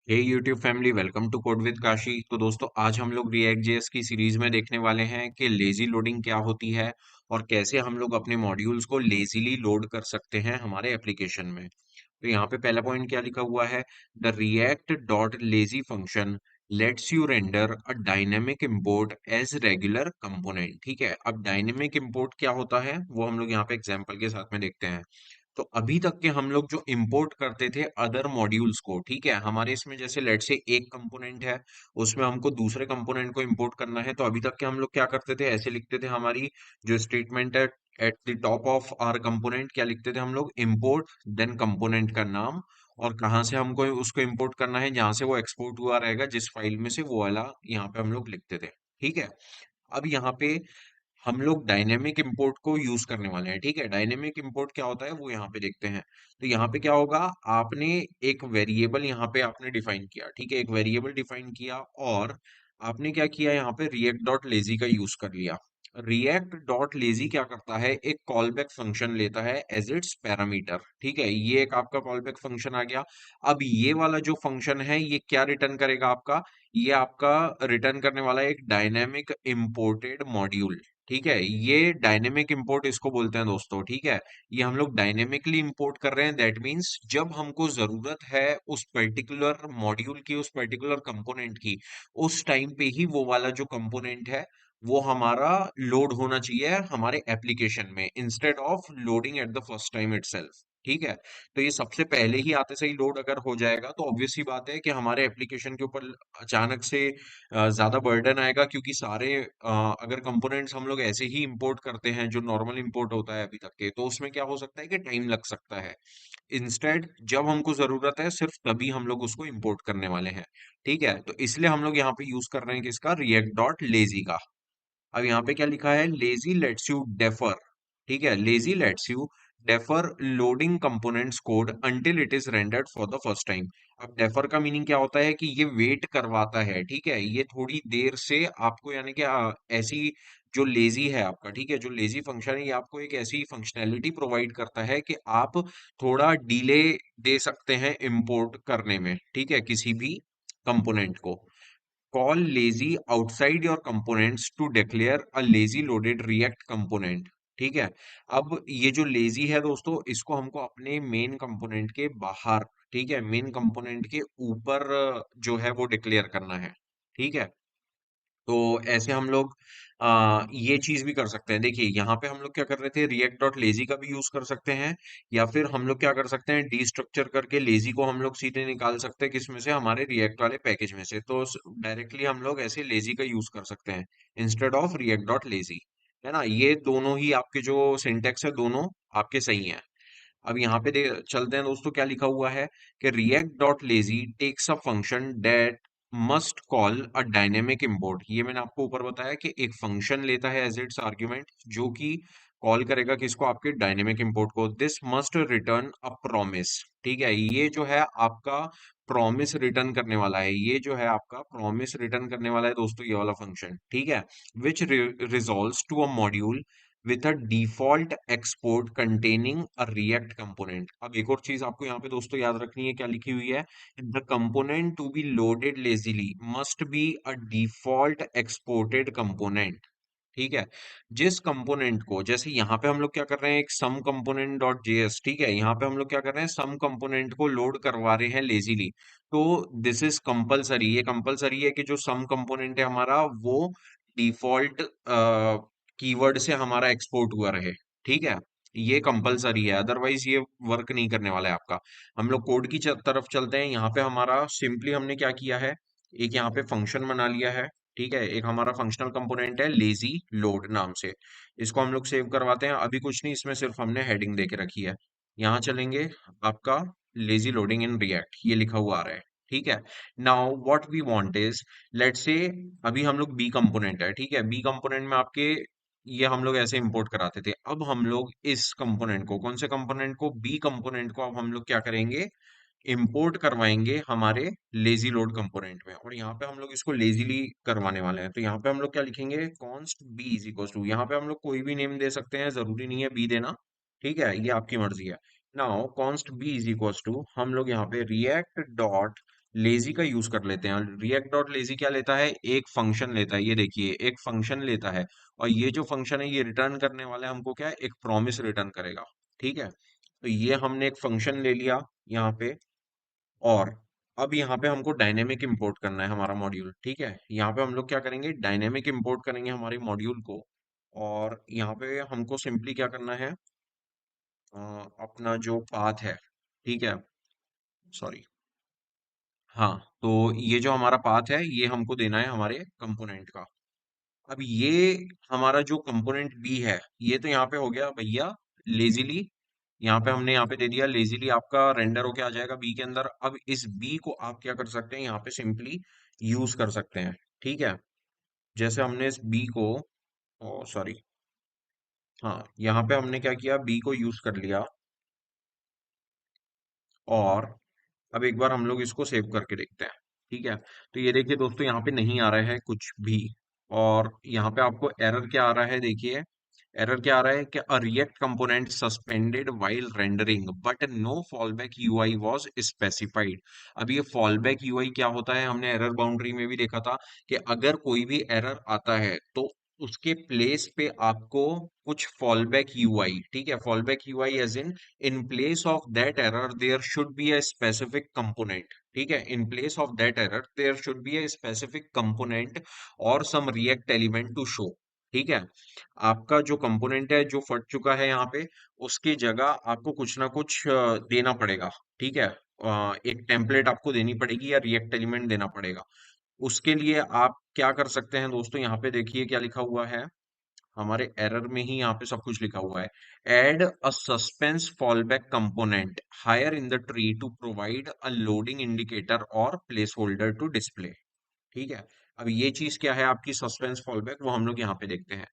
Hey YouTube family, welcome to code with Kashi. तो दोस्तों, आज हम लोग रिएक्ट जेएस की सीरीज में देखने वाले हैं कि लेजी लोडिंग क्या होती है और कैसे हम लोग अपने मॉड्यूल्स को लेजीली लोड कर सकते हैं हमारे एप्लीकेशन में। तो यहाँ पे पहला पॉइंट क्या लिखा हुआ है? The React dot lazy function lets you render a dynamic import as regular component. ठीक है, अब डायनेमिक इंपोर्ट क्या होता है वो हम लोग यहाँ पे एग्जांपल के साथ में देखते हैं। तो अभी तक के हम लोग जो इंपोर्ट करते थे अदर मॉड्यूल्स को, ठीक है, हमारे इसमें जैसे लेट से एक कंपोनेंट है, उसमें हमको दूसरे कंपोनेंट को इंपोर्ट करना है। तो अभी तक के हम लोग क्या करते थे, ऐसे लिखते थे, हमारी जो स्टेटमेंट है at the top of R component, क्या लिखते थे हम लोग? इंपोर्ट, देन कंपोनेंट का नाम, और कहाँ से हमको उसको इंपोर्ट करना है, जहां से वो एक्सपोर्ट हुआ रहेगा जिस फाइल में से, वो वाला यहाँ पे हम लोग लिखते थे। ठीक है, अब यहाँ पे हम लोग डायनेमिक इंपोर्ट को यूज करने वाले हैं। ठीक है, डायनेमिक इंपोर्ट क्या होता है वो यहाँ पे देखते हैं। तो यहाँ पे क्या होगा, आपने एक वेरिएबल यहाँ पे आपने डिफाइन किया। ठीक है, एक वेरिएबल डिफाइन किया और आपने क्या किया, यहाँ पे रिएक्ट डॉट लेजी का यूज कर लिया। रिएक्ट डॉट लेजी क्या करता है, एक कॉल बैक फंक्शन लेता है एज इट्स पैरामीटर। ठीक है, ये एक आपका कॉल बैक फंक्शन आ गया। अब ये वाला जो फंक्शन है ये क्या रिटर्न करेगा आपका? ये आपका रिटर्न करने वाला है एक डायनेमिक इंपोर्टेड मॉड्यूल। ठीक है, ये डायनेमिक इंपोर्ट इसको बोलते हैं दोस्तों। ठीक है, ये हम लोग डायनेमिकली इंपोर्ट कर रहे हैं। दैट मीन्स जब हमको जरूरत है उस पर्टिकुलर मॉड्यूल की, उस पर्टिकुलर कंपोनेंट की, उस टाइम पे ही वो वाला जो कंपोनेंट है वो हमारा लोड होना चाहिए हमारे एप्लीकेशन में, instead of loading at the first time itself. ठीक है, तो ये सबसे पहले ही आते से ही लोड अगर हो जाएगा तो ऑब्वियस सी बात है कि हमारे एप्लीकेशन के ऊपर अचानक से ज्यादा बर्डन आएगा, क्योंकि सारे अगर कंपोनेंट्स हम लोग ऐसे ही इंपोर्ट करते हैं जो नॉर्मल इंपोर्ट होता है अभी तक के, तो उसमें क्या हो सकता है कि टाइम लग सकता है। इंस्टेड जब हमको जरूरत है सिर्फ तभी हम लोग उसको इंपोर्ट करने वाले हैं। ठीक है, तो इसलिए हम लोग यहाँ पे यूज कर रहे हैं किसका? रिएक्ट डॉट लेजी का। अब यहाँ पे क्या लिखा है? Lazy let's you defer. ठीक है, lazy let's you defer loading components code until it is rendered for the first time. अब डेफर का मीनिंग क्या होता है कि ये वेट करवाता है। ठीक है, ये थोड़ी देर से आपको, यानी कि ऐसी जो लेजी है आपका, ठीक है, जो लेजी फंक्शन है, ये आपको एक ऐसी फंक्शनैलिटी प्रोवाइड करता है कि आप थोड़ा डिले दे सकते हैं इंपोर्ट करने में। ठीक है, किसी भी कंपोनेंट को। Call lazy outside your components to declare a lazy loaded React component. ठीक है, अब ये जो लेजी है दोस्तों, इसको हमको अपने मेन कंपोनेंट के बाहर, ठीक है, मेन कंपोनेंट के ऊपर जो है वो डिक्लेयर करना है। ठीक है, तो ऐसे हम लोग ये चीज भी कर सकते हैं। देखिए, यहाँ पे हम लोग क्या कर रहे थे, रिएक्ट डॉट लेजी का भी यूज कर सकते हैं, या फिर हम लोग क्या कर सकते हैं, डी स्ट्रक्चर करके लेजी को हम लोग सीधे निकाल सकते हैं किसमें से, हमारे रिएक्ट वाले पैकेज में से। तो डायरेक्टली हम लोग ऐसे लेजी का यूज कर सकते हैं instead of react dot lazy. है ना, ये दोनों ही आपके जो सिंटेक्स है दोनों आपके सही हैं। अब यहाँ पे चलते हैं दोस्तों, क्या लिखा हुआ है कि React dot lazy takes a function that must call a dynamic import. ये मैंने आपको ऊपर बताया कि एक फंक्शन लेता है एज इट्स आर्ग्यूमेंट, जो कि कॉल करेगा किसको? आपके डायनेमिक इंपोर्ट को। This must return a promise. ठीक है, ये जो है आपका प्रॉमिस रिटर्न करने वाला है, ये जो है आपका प्रॉमिस रिटर्न करने वाला है दोस्तों, ये वाला फंक्शन। ठीक है, which resolves to a module with a default export containing a React component। अब एक और चीज आपको यहाँ पे दोस्तों याद रखनी है, क्या लिखी हुई है? The component to be loaded lazily must be a default exported component। ठीक है, जिस कंपोनेंट को, जैसे यहाँ पे हम लोग क्या कर रहे हैं, एक सम कंपोनेंट डॉट जेएस, ठीक है, यहाँ पे हम लोग क्या कर रहे हैं, सम कंपोनेंट को लोड करवा रहे हैं लेजीली। तो दिस इज कंपलसरी, ये कंपलसरी है कि जो सम कंपोनेंट है हमारा वो डिफॉल्ट कीवर्ड से हमारा एक्सपोर्ट हुआ रहे। ठीक है, ये कंपलसरी है, अदरवाइज ये वर्क नहीं करने वाला है आपका। हम लोग कोड की तरफ चलते हैं। यहाँ पे हमारा सिंपली हमने क्या किया है, एक यहाँ पे फंक्शन बना लिया है। ठीक है, एक हमारा फंक्शनल कंपोनेंट है लेजी लोड नाम से। इसको हम लोग सेव करवाते हैं। अभी कुछ नहीं, इसमें सिर्फ हमने हेडिंग दे के रखी है। यहाँ चलेंगे, आपका लेजी लोडिंग इन रिएक्ट ये लिखा हुआ आ रहा है। ठीक है, now what we want is, let's say, अभी हम लोग बी कंपोनेंट है, ठीक है, बी कंपोनेंट में आपके ये हम लोग ऐसे इंपोर्ट कराते थे। अब हम लोग इस कंपोनेंट को, कौन से कंपोनेंट को? बी कंपोनेंट को। अब हम लोग क्या करेंगे, इंपोर्ट करवाएंगे हमारे लेजी लोड कंपोनेंट में, और यहाँ पे हम लोग इसको लेजीली करवाने वाले हैं। तो यहाँ पे हम लोग क्या लिखेंगे, const B is equal to, यहाँ पे हम लोग कोई भी नेम दे सकते हैं, जरूरी नहीं है बी देना। ठीक है, ये आपकी मर्जी है। Now const B is equal to, हम लोग यहाँ पे रिएक्ट डॉट लेजी का यूज कर लेते हैं। रिएक्ट डॉट लेजी क्या लेता है, एक फंक्शन लेता है, ये देखिए एक फंक्शन लेता है, और ये जो फंक्शन है ये रिटर्न करने वाला है हमको क्या है, एक प्रॉमिस रिटर्न करेगा। ठीक है, तो ये हमने एक फंक्शन ले लिया यहाँ पे। और अब यहाँ पे हमको डायनेमिक इंपोर्ट करना है हमारा मॉड्यूल। ठीक है, यहाँ पे हम लोग क्या करेंगे, डायनेमिक इंपोर्ट करेंगे हमारे मॉड्यूल को। और यहाँ पे हमको सिंपली क्या करना है, अ, अपना जो पाथ है, ठीक है, सॉरी, हाँ, तो ये जो हमारा पाथ है ये हमको देना है हमारे कंपोनेंट का। अब ये हमारा जो कंपोनेंट बी है, ये तो यहाँ पे हो गया भैया लेजिली, यहाँ पे हमने यहाँ पे दे दिया लेजिली, आपका रेंडर होके आ जाएगा बी के अंदर। अब इस बी को आप क्या कर सकते हैं, यहाँ पे सिंपली यूज कर सकते हैं। ठीक है, जैसे हमने इस बी को, ओ सॉरी, हाँ, यहाँ पे हमने क्या किया, बी को यूज कर लिया। और अब एक बार हम लोग इसको सेव करके देखते हैं। ठीक है, तो ये देखिए दोस्तों, यहाँ पे नहीं आ रहा है कुछ भी। और यहाँ पे आपको एरर क्या आ रहा है, देखिए एरर क्या आ रहा है कि a React component suspended while rendering but no fallback UI was specified. अब ये फॉलबैक यूआई क्या होता है, हमने एरर बाउंड्री में भी देखा था कि अगर कोई भी एरर आता है तो उसके प्लेस पे आपको कुछ फॉलबैक यूआई, ठीक है, fallback UI as in place of that error there should be a specific component. ठीक है, in place of that error there should be a specific component और some React element to show. ठीक है, आपका जो component है जो फट चुका है यहाँ पे, उसकी जगह आपको कुछ ना कुछ देना पड़ेगा। ठीक है, एक टेम्पलेट आपको देनी पड़ेगी या रिएक्ट एलिमेंट देना पड़ेगा। उसके लिए आप क्या कर सकते हैं दोस्तों, यहाँ पे देखिए क्या लिखा हुआ है, हमारे एरर में ही यहाँ पे सब कुछ लिखा हुआ है। Add a suspense fallback component higher in the tree to provide a loading indicator or placeholder to display. ठीक है, अब ये चीज क्या है आपकी सस्पेंस फॉलबैक, वो हम लोग यहाँ पे देखते हैं।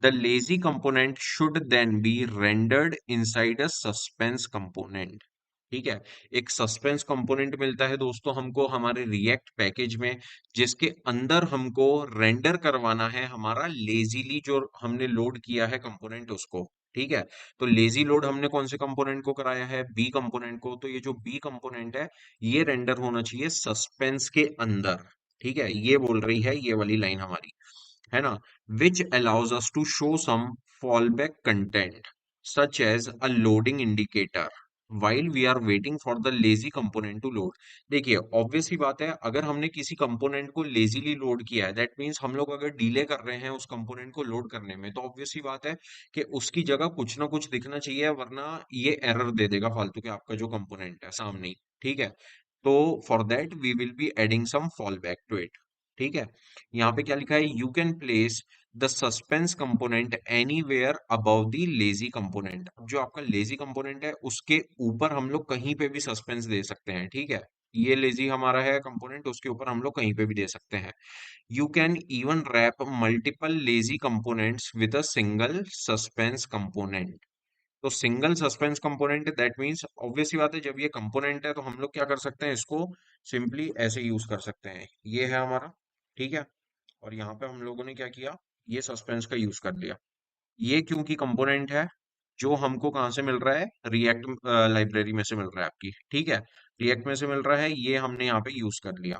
The lazy component should then be rendered inside a suspense component। ठीक है, एक सस्पेंस कंपोनेंट मिलता है दोस्तों हमको हमारे रिएक्ट पैकेज में, जिसके अंदर हमको रेंडर करवाना है हमारा लेजीली जो हमने लोड किया है कंपोनेंट उसको। ठीक है, तो लेजी लोड हमने कौन से कंपोनेंट को कराया है, बी कंपोनेंट को, तो ये जो बी कंपोनेंट है ये रेंडर होना चाहिए सस्पेंस के अंदर। ठीक है, ये बोल रही है ये वाली लाइन हमारी, है ना, which allows us to show some fallback content such as a loading indicator while we are waiting for the lazy component to load। देखिए ऑब्वियस ही बात है, अगर हमने किसी कंपोनेंट को लेजीली लोड किया है, दैट मीन्स हम लोग अगर डिले कर रहे हैं उस कंपोनेंट को लोड करने में, तो ऑब्वियस ही बात है कि उसकी जगह कुछ ना कुछ दिखना चाहिए, वरना ये एरर दे देगा फालतू के आपका जो कंपोनेंट है सामने ही। ठीक है, तो for that we will be adding some fall back to it. ठीक है, यहाँ पे क्या लिखा है, you can place the suspense component anywhere above the lazy component. जो आपका लेजी कंपोनेंट है उसके ऊपर हम लोग कहीं पे भी सस्पेंस दे सकते हैं। ठीक है, ये लेजी हमारा है कंपोनेंट, उसके ऊपर हम लोग कहीं पे भी दे सकते हैं। You can even wrap multiple lazy components with a single suspense component. तो single suspense component that means obvious सी बात है, जब ये कंपोनेंट है तो हम लोग क्या कर सकते हैं, इसको सिंपली ऐसे यूज कर सकते हैं। ये है हमारा, ठीक है, और यहाँ पे हम लोगों ने क्या किया, ये सस्पेंस का यूज कर लिया। ये क्योंकि कंपोनेंट है जो हमको कहाँ से मिल रहा है, रिएक्ट लाइब्रेरी में से मिल रहा है आपकी। ठीक है, रिएक्ट में से मिल रहा है, ये हमने यहाँ पे यूज कर लिया।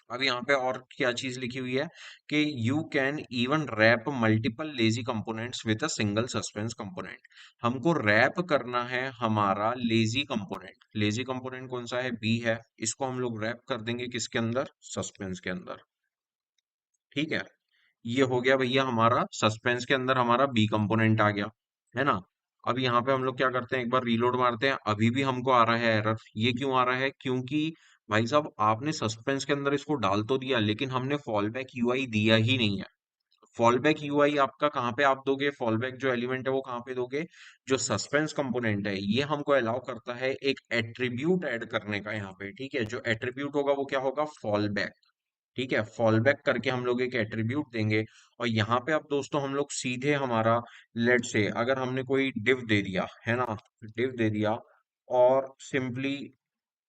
अब यहाँ पे और क्या चीज लिखी हुई है कि you can even wrap multiple lazy components with a single suspense component. हमको रैप करना है हमारा लेजी कंपोनेंट। लेजी कंपोनेंट कौन सा है, बी है, इसको हम लोग रैप कर देंगे किसके अंदर, सस्पेंस के अंदर। ठीक है, ये हो गया भैया हमारा सस्पेंस के अंदर हमारा बी कंपोनेंट आ गया, है ना। अब यहाँ पे हम लोग क्या करते हैं, एक बार रीलोड मारते हैं, अभी भी हमको आ रहा है एरर। ये क्यों आ रहा है, क्योंकि भाई साहब आपने सस्पेंस के अंदर इसको डाल तो दिया, लेकिन हमने फॉल बैक यूआई दिया ही नहीं है। फॉल बैक यूआई आपका कहाँ पे आप दोगे, फॉल बैक जो एलिमेंट है वो कहाँ पे दोगे, जो सस्पेंस कंपोनेंट है ये हमको अलाउ करता है एक एट्रीब्यूट ऐड करने का यहाँ पे। ठीक है, जो एट्रीब्यूट होगा वो क्या होगा, फॉल बैक। ठीक है, फॉल बैक करके हम लोग एक एट्रीब्यूट देंगे। और यहाँ पे अब दोस्तों हम लोग सीधे हमारा, लेट से अगर हमने कोई डिव दे दिया है ना, डिव दे दिया, और सिंपली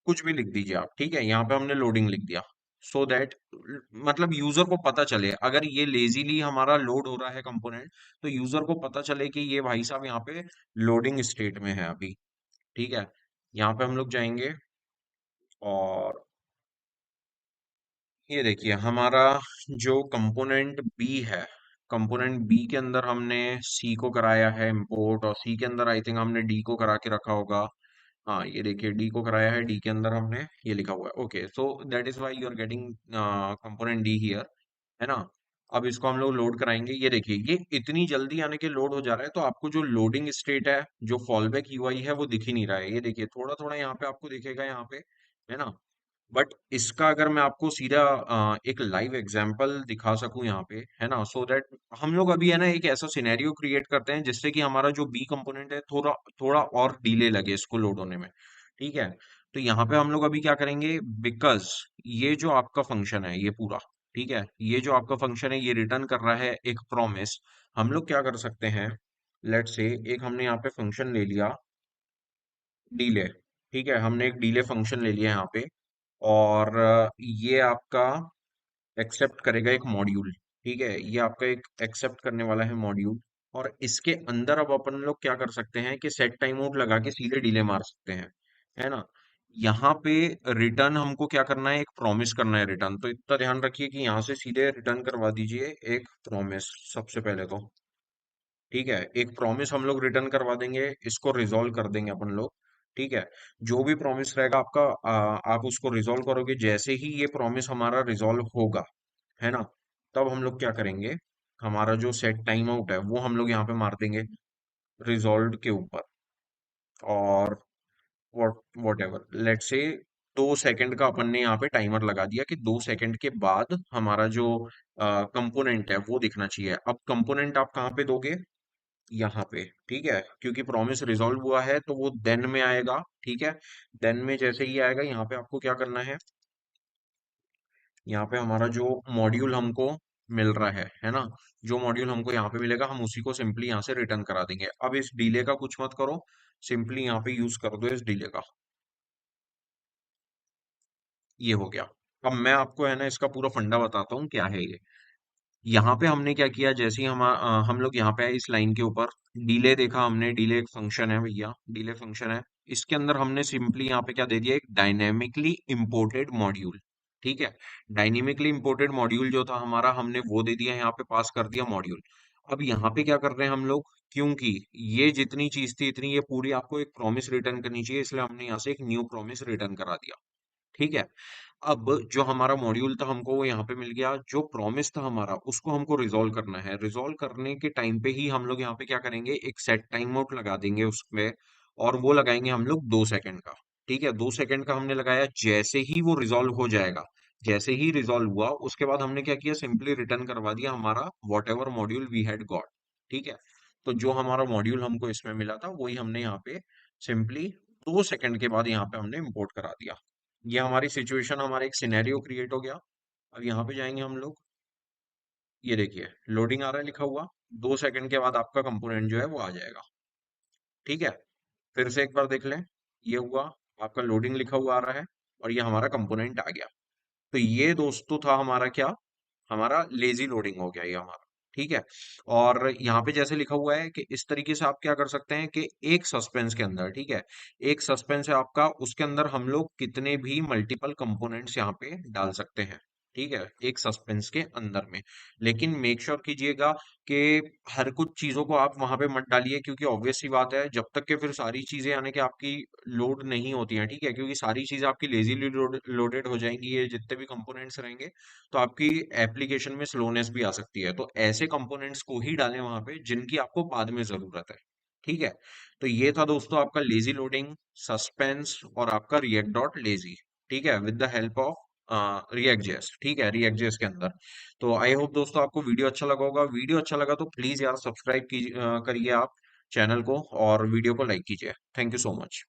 कुछ भी लिख दीजिए आप। ठीक है, यहाँ पे हमने लोडिंग लिख दिया, सो दैट मतलब यूजर को पता चले, अगर ये लेजीली हमारा लोड हो रहा है कंपोनेंट, तो यूजर को पता चले कि ये भाई साहब यहाँ पे लोडिंग स्टेट में है अभी। ठीक है, यहाँ पे हम लोग जाएंगे, ये देखिए हमारा जो कंपोनेंट बी है, कंपोनेंट बी के अंदर हमने सी को कराया है इंपोर्ट, और सी के अंदर आई थिंक हमने डी को करा के रखा होगा। हाँ ये देखिए डी को कराया है, डी के अंदर हमने ये लिखा हुआ है। Okay, so that is why you are getting component D here, है ना। अब इसको हम लोग लोड कराएंगे। ये देखिए ये इतनी जल्दी आने के लोड हो जा रहा है, तो आपको जो लोडिंग स्टेट है, जो फॉलबैक यूआई है, वो दिख ही नहीं रहा है। ये देखिए थोड़ा थोड़ा यहाँ पे आपको दिखेगा, यहाँ पे, है ना। बट इसका अगर मैं आपको सीधा एक लाइव एग्जांपल दिखा सकूं यहाँ पे, है ना, सो दैट हम लोग अभी, है ना, एक ऐसा सिनेरियो क्रिएट करते हैं जिससे कि हमारा जो बी कंपोनेंट है थोड़ा थोड़ा और डिले लगे इसको लोड होने में। ठीक है, तो यहाँ पे हम लोग अभी क्या करेंगे, बिकॉज ये जो आपका फंक्शन है ये पूरा, ठीक है, ये जो आपका फंक्शन है ये रिटर्न कर रहा है एक प्रॉमिस। हम लोग क्या कर सकते हैं, लेट्स से एक हमने यहाँ पे फंक्शन ले लिया डीले। ठीक है, हमने एक डीले फंक्शन ले लिया यहाँ पे, और ये आपका एक्सेप्ट करेगा एक मॉड्यूल। ठीक है, ये आपका एक एक्सेप्ट करने वाला है मॉड्यूल, और इसके अंदर अब अपन लोग क्या कर सकते हैं कि सेट टाइम आउट लगा के सीधे डिले मार सकते हैं, है ना। यहाँ पे रिटर्न हमको क्या करना है, एक प्रॉमिस करना है रिटर्न। तो इतना ध्यान रखिए कि यहाँ से सीधे रिटर्न करवा दीजिए एक प्रॉमिस सबसे पहले तो। ठीक है, एक प्रॉमिस हम लोग रिटर्न करवा देंगे, इसको रिजॉल्व कर देंगे अपन लोग। ठीक है, जो भी प्रॉमिस रहेगा आपका, आप उसको रिजॉल्व करोगे। जैसे ही ये प्रॉमिस हमारा रिजॉल्व होगा, है ना, तब हम लोग क्या करेंगे, हमारा जो सेट टाइम आउट है वो हम लोग यहाँ पे मार देंगे रिजॉल्व के ऊपर। और वॉट एवर, लेट से 2 सेकंड का अपन ने यहाँ पे टाइमर लगा दिया कि 2 सेकंड के बाद हमारा जो कंपोनेंट है वो दिखना चाहिए। अब कंपोनेंट आप कहाँ पे दोगे, यहाँ पे। ठीक है, क्योंकि प्रॉमिस रिजॉल्व हुआ है तो वो देन में आएगा। ठीक है, देन में जैसे ही आएगा, यहाँ पे आपको क्या करना है, यहाँ पे हमारा जो मॉड्यूल हमको मिल रहा है ना, जो मॉड्यूल हमको यहाँ पे मिलेगा हम उसी को सिंपली यहाँ से रिटर्न करा देंगे। अब इस डिले का कुछ मत करो, सिंपली यहाँ पे यूज कर दो इस डिले का। ये हो गया। अब मैं आपको, है ना, इसका पूरा फंडा बताता हूँ क्या है ये। यहाँ पे हमने क्या किया, जैसे ही हम लोग यहाँ पे आए इस लाइन के ऊपर, डिले देखा हमने, डिले एक फंक्शन है भैया, डिले फंक्शन है। इसके अंदर हमने सिंपली यहाँ पे क्या दे दिया, एक डायनेमिकली इंपोर्टेड मॉड्यूल। ठीक है, डायनेमिकली इंपोर्टेड मॉड्यूल जो था हमारा, हमने वो दे दिया, यहाँ पे पास कर दिया मॉड्यूल। अब यहाँ पे क्या कर रहे हैं हम लोग, क्योंकि ये जितनी चीज थी इतनी ये पूरी आपको एक प्रॉमिस रिटर्न करनी चाहिए, इसलिए हमने यहाँ से एक न्यू प्रॉमिस रिटर्न करा दिया। ठीक है, अब जो हमारा मॉड्यूल था हमको वो यहाँ पे मिल गया, जो प्रॉमिस था हमारा उसको हमको रिजॉल्व करना है। रिजॉल्व करने के टाइम पे ही हम लोग यहाँ पे क्या करेंगे, एक सेट टाइम आउट लगा देंगे उसमें, और वो लगाएंगे हम लोग 2 सेकंड का। ठीक है, 2 सेकंड का हमने लगाया, जैसे ही वो रिजॉल्व हो जाएगा, जैसे ही रिजॉल्व हुआ उसके बाद हमने क्या किया, सिंपली रिटर्न करवा दिया हमारा whatever module we had got. ठीक है, तो जो हमारा मॉड्यूल हमको इसमें मिला था वही हमने यहाँ पे सिंपली 2 सेकंड के बाद यहाँ पे हमने इंपोर्ट करा दिया। ये हमारी सिचुएशन, हमारा एक सिनेरियो क्रिएट हो गया। अब यहाँ पे जाएंगे हम लोग, ये देखिए लोडिंग आ रहा है लिखा हुआ, 2 सेकंड के बाद आपका कंपोनेंट जो है वो आ जाएगा। ठीक है, फिर से एक बार देख लें, ये हुआ, आपका लोडिंग लिखा हुआ आ रहा है, और ये हमारा कंपोनेंट आ गया। तो ये दोस्तों था हमारा क्या, हमारा लेजी लोडिंग हो गया ये हमारा। ठीक है, और यहाँ पे जैसे लिखा हुआ है कि इस तरीके से आप क्या कर सकते हैं कि एक सस्पेंस के अंदर, ठीक है, एक सस्पेंस है आपका, उसके अंदर हम लोग कितने भी मल्टीपल कंपोनेंट्स यहाँ पे डाल सकते हैं। ठीक है, एक सस्पेंस के अंदर में, लेकिन मेक श्योर कीजिएगा कि हर कुछ चीजों को आप वहां पे मत डालिए, क्योंकि ऑब्वियस सी बात है, जब तक के फिर सारी चीजें यानी कि आपकी लोड नहीं होती हैं। ठीक है, क्योंकि सारी चीजें आपकी लेजीली लोडेड हो जाएंगी, ये जितने भी कंपोनेंट्स रहेंगे, तो आपकी एप्लीकेशन में स्लोनेस भी आ सकती है। तो ऐसे कंपोनेंट्स को ही डालें वहां पे जिनकी आपको बाद में जरूरत है। ठीक है, तो ये था दोस्तों आपका लेजी लोडिंग, सस्पेंस, और आपका रिएक्ट डॉट लेजी। ठीक है, with the help of react JS. ठीक है, रिएक्ट जेएस के अंदर। तो आई होप दोस्तों आपको वीडियो अच्छा लगा होगा। वीडियो अच्छा लगा तो प्लीज यार सब्सक्राइब कीजिए, करिए आप चैनल को, और वीडियो को लाइक कीजिए। Thank you so much.